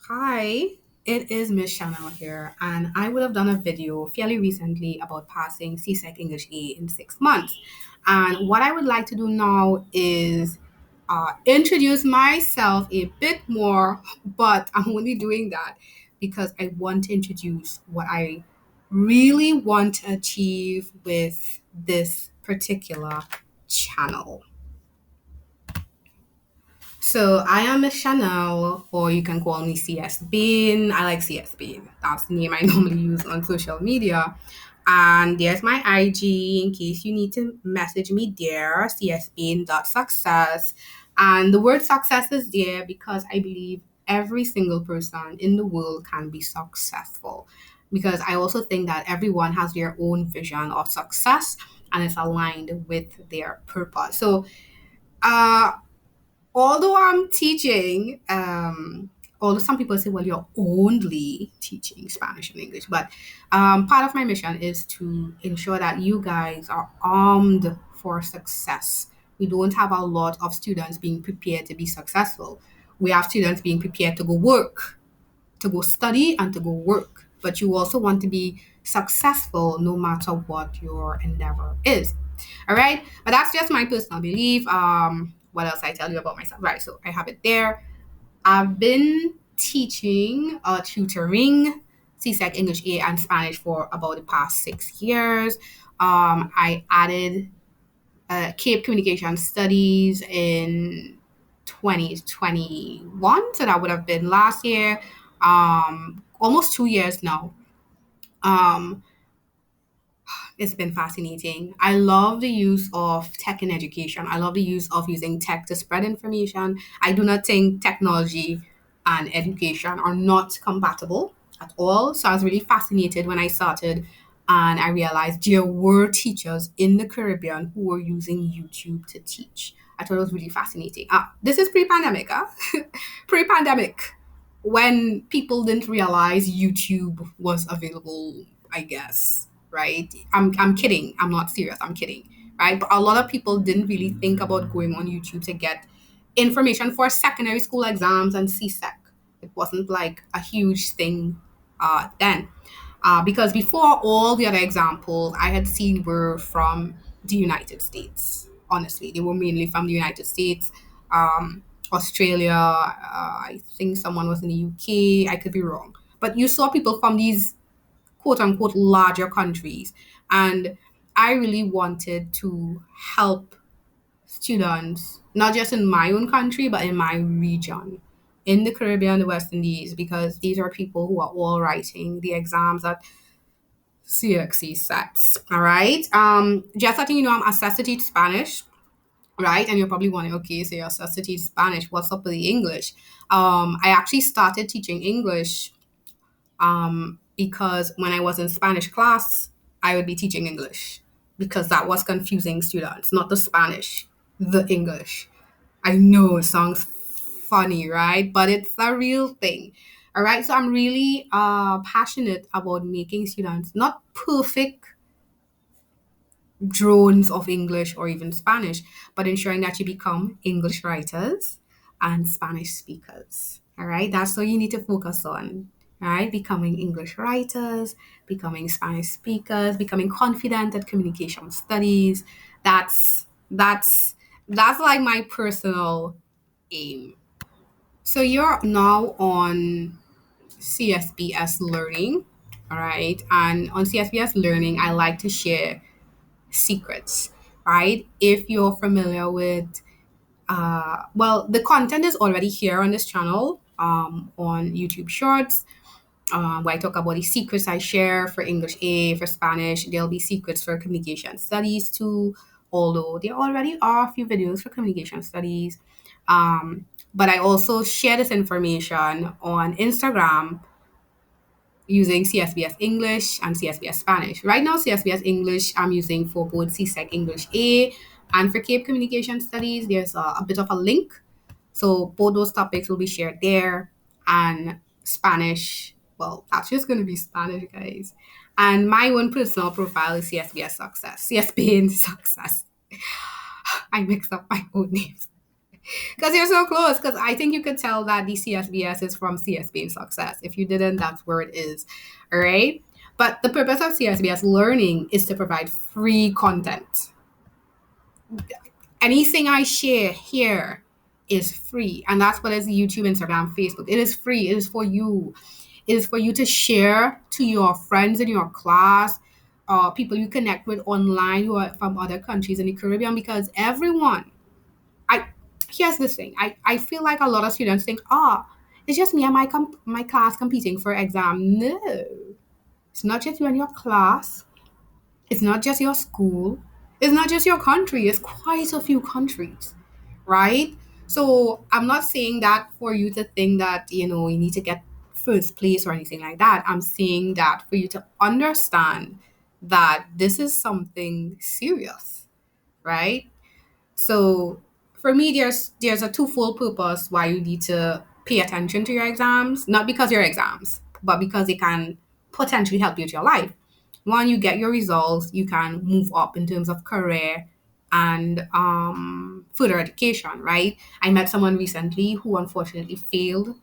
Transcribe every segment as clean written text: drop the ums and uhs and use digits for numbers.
Hi, it is Ms Chanelle here, and I would have done a video fairly recently about passing CSEC English A in 6 months. And what I would like to do now is introduce myself a bit more, but I'm only doing that because I want to introduce what I really want to achieve with this particular channel. So I am Miss Chanel, or you can call me CS Bean. I like CS Bean. That's the name I normally use on social media. And there's my IG in case you need to message me there, csbean.success. And the word success is there because I believe every single person in the world can be successful. Because I also think that everyone has their own vision of success and it's aligned with their purpose. So uh, although I'm teaching, although some people say, well, you're only teaching Spanish and English, but part of my mission is to ensure that you guys are armed for success. We don't have a lot of students being prepared to be successful. We have students being prepared to go work, to go study, and to go work. But you also want to be successful no matter what your endeavor is. All right. But that's just my personal belief. What else I tell you about myself? Right. So I have it there. I've been teaching tutoring CSEC English A and Spanish for about the past 6 years. I added Cape Communication Studies in 2021. So that would have been last year. Almost 2 years now. Um, it's been fascinating. I love the use of tech in education. I love the use of using tech to spread information. I do not think technology and education are not compatible at all. So I was really fascinated when I started and I realized there were teachers in the Caribbean who were using YouTube to teach. I thought it was really fascinating. This is pre-pandemic, pre-pandemic, when people didn't realize YouTube was available, I guess, right? I'm kidding. I'm not serious. I'm kidding, right? But a lot of people didn't really think about going on YouTube to get information for secondary school exams and CSEC. It wasn't like a huge thing then. Because before, all the other examples I had seen were from the United States. Honestly, they were mainly from the United States, Australia. I think someone was in the UK. I could be wrong, but you saw people from these quote unquote larger countries, and I really wanted to help students, not just in my own country, but in my region, in the Caribbean, the West Indies, because these are people who are all writing the exams that CXC sets. All right. Just letting you know, I'm assessed to teach Spanish, right? And you're probably wondering, okay, so you're assessed to teach Spanish. What's up with the English? I actually started teaching English because when I was in Spanish class, I would be teaching English because that was confusing students, not the Spanish, the English. I know it sounds funny, right? But it's a real thing. All right. So I'm really passionate about making students not perfect drones of English or even Spanish, but ensuring that you become English writers and Spanish speakers. All right. That's what you need to focus on. All right. Becoming English writers, becoming Spanish speakers, becoming confident at communication studies. That's like my personal aim. So you're now on CSBS Learning, all right? And on CSBS Learning, I like to share secrets, right? If you're familiar with, well, the content is already here on this channel, on YouTube Shorts, where I talk about the secrets I share for English A, for Spanish. There'll be secrets for communication studies too, although there already are a few videos for communication studies. But I also share this information on Instagram using CSBS English and CSBS Spanish. Right now, CSBS English I'm using for both CSEC English A and for Cape Communication Studies. There's a bit of a link. So both those topics will be shared there. And Spanish, well, that's just going to be Spanish, guys. And my own personal profile is CSBS Success, CSB in Success. I mixed up my own names. Because you're so close. Because I think you could tell that the CSBS is from CSB Success. If you didn't, that's where it is. All right. But the purpose of CSBS learning is to provide free content. Anything I share here is free. And that's what is YouTube, Instagram, Facebook. It is free. It is for you. It is for you to share to your friends in your class, people you connect with online who are from other countries in the Caribbean, because everyone, I here's the thing. I feel like a lot of students think, it's just me and my class competing for exam. No, it's not just you and your class. It's not just your school. It's not just your country. It's quite a few countries, right? So I'm not saying that for you to think that, you need to get first place or anything like that. I'm saying that for you to understand that this is something serious, right? So for me, there's a twofold purpose why you need to pay attention to your exams, not because your exams, but because they can potentially help you with your life. One, you get your results, you can move up in terms of career and further education, right? I met someone recently who unfortunately failed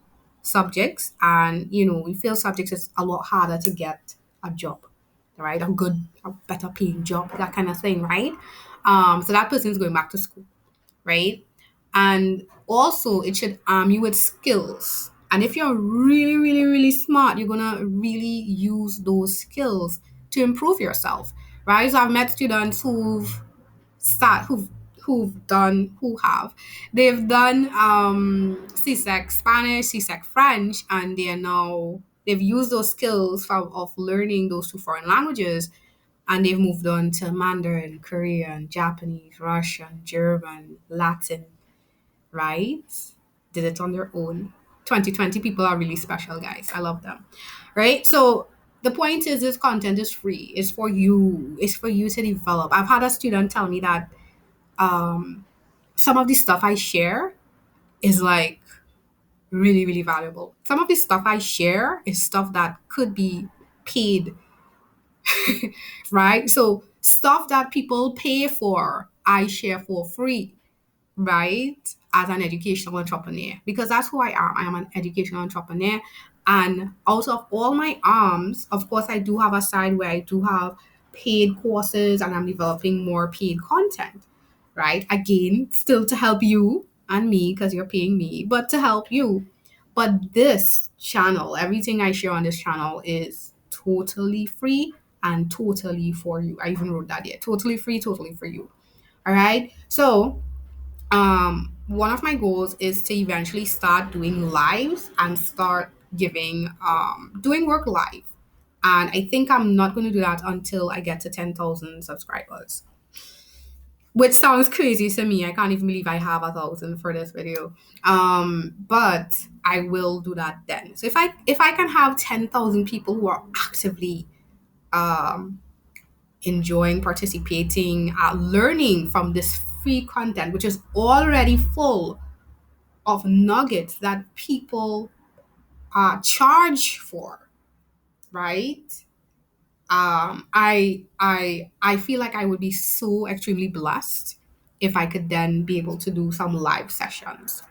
subjects, and we fail subjects, it's a lot harder to get a job, right? A better paying job, that kind of thing, right? So that person is going back to school, right? And also, it should arm you with skills. And if you're really, really, really smart, you're gonna really use those skills to improve yourself, right? So I've met students start who've who have they've done CSEC Spanish, CSEC French, and they've used those skills of learning those two foreign languages, and they've moved on to Mandarin, Korean, Japanese, Russian, German, Latin, right? Did it on their own. 2020 people are really special, guys. I love them, right? So the point is, this content is free. It's for you. It's for you to develop. I've had a student tell me that um, some of the stuff I share is like really, really valuable. Some of the stuff I share is stuff that could be paid, right? So stuff that people pay for, I share for free, right? As an educational entrepreneur, because that's who I am. I am an educational entrepreneur. And out of all my arms, of course, I do have a side where I do have paid courses and I'm developing more paid content, right? Again, still to help you and me because you're paying me, but to help you. But this channel, everything I share on this channel is totally free and totally for you. I even wrote that here. Totally free, totally for you. All right. So one of my goals is to eventually start doing lives and start giving doing work live, and I think I'm not going to do that until I get to 10,000 subscribers, which sounds crazy to me. I can't even believe I have 1,000 for this video. But I will do that then. So if I can have 10,000 people who are actively um enjoying, participating, learning from this free content, which is already full of nuggets that people charge for, right? I feel like I would be so extremely blessed if I could then be able to do some live sessions,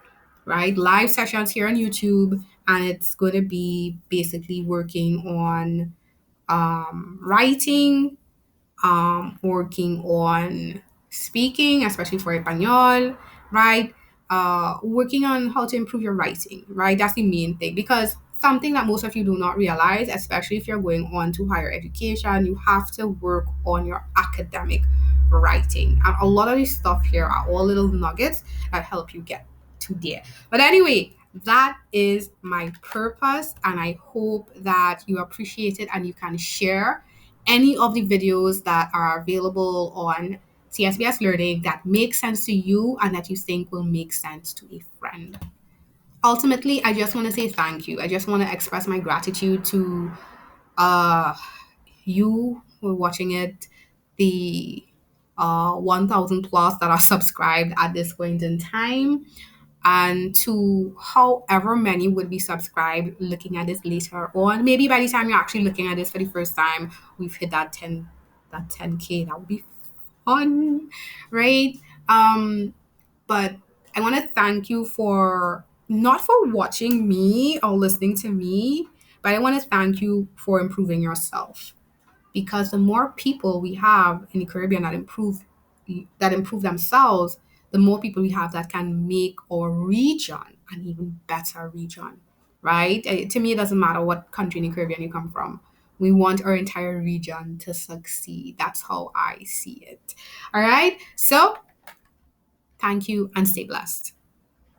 right? Live sessions here on YouTube, and it's going to be basically working on writing, working on speaking, especially for Espanol, right? Working on how to improve your writing, right? That's the main thing, because something that most of you do not realize, especially if you're going on to higher education, you have to work on your academic writing. And a lot of this stuff here are all little nuggets that help you get to there. But anyway, that is my purpose, and I hope that you appreciate it and you can share any of the videos that are available on CSBS Learning that make sense to you and that you think will make sense to a friend. Ultimately, I just want to say thank you. I just want to express my gratitude to uh, you who are watching it, the 1,000 plus that are subscribed at this point in time, and to however many would be subscribed looking at this later on. Maybe by the time you're actually looking at this for the first time, we've hit that 10K. That would be fun, right? But I want to thank you for not for watching me or listening to me, but I want to thank you for improving yourself, because the more people we have in the Caribbean that improve themselves, the more people we have that can make our region an even better region, right? To me, it doesn't matter what country in the Caribbean you come from. We want our entire region to succeed. That's how I see it. All right. So thank you and stay blessed.